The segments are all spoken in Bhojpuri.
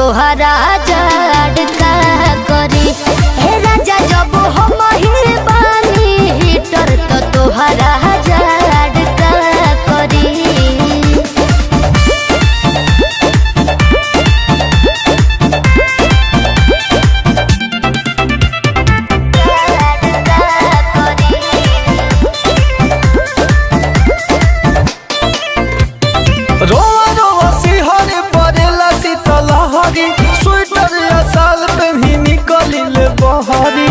तोहरा जड़ का करी। हे राजा जब हम ही बानी हीटर तो तोहरा जड़ का करी। रोवा रोवा सिहरे परेला शीतलहरी, स्वेटर या साल पे भी निकलिल बहरी।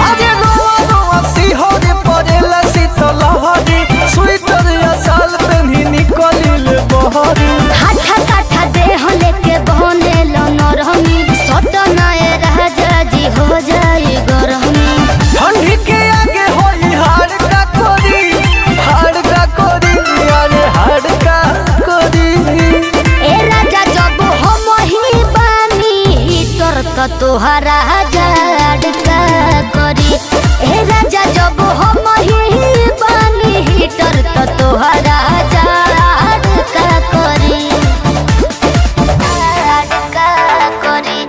अरे रोवा रोवा सिहरे परेला शीतलहरी, स्वेटर या साल पे भी निकलिल बहरी। हाथा काठा देह लेके बहने लो नरमी, सटनाए राजा जी हो जाए गरमी। ठंडी के आगे होई हाड़ का कोरी, हाड़ का कोरी, अरे हाड़ का कोरी। ए राजा जब हम ही बानी हीटर तो तोहरा जड़ का करी। ए राजा जब हम ही बानी हीटर तो तोहरा जड़ का करी। जड़ का करी,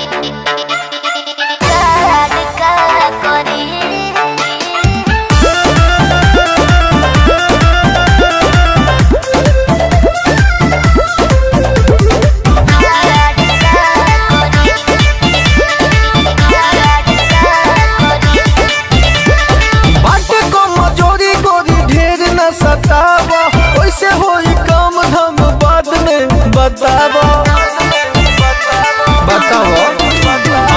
जड़ का करी। बाटे को मजोरी गोरी ढेर न सतावा, कैसे होई काम धाम बाद में बतावा। बतावा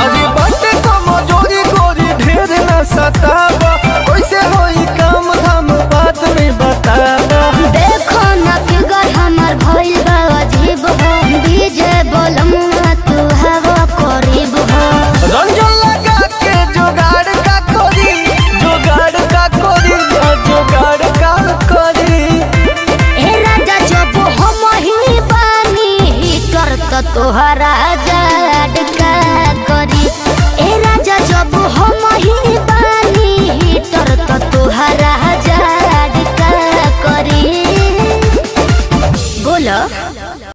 अरे बाटे को मजोरी गोरी ढेर न सतावा, कैसे होई काम धाम बाद में बतावा। देखो न फिगर हमर भइल बा अजीब हो, डीजे बोलमुआ तू हवा करीब हो। रंजन लगा के जुगाड़ का करी, जुगाड़ का करी, जुगाड़ का करी। हे राजा जब हम ही बानी हीटर तो तोहरा जड़ का करी।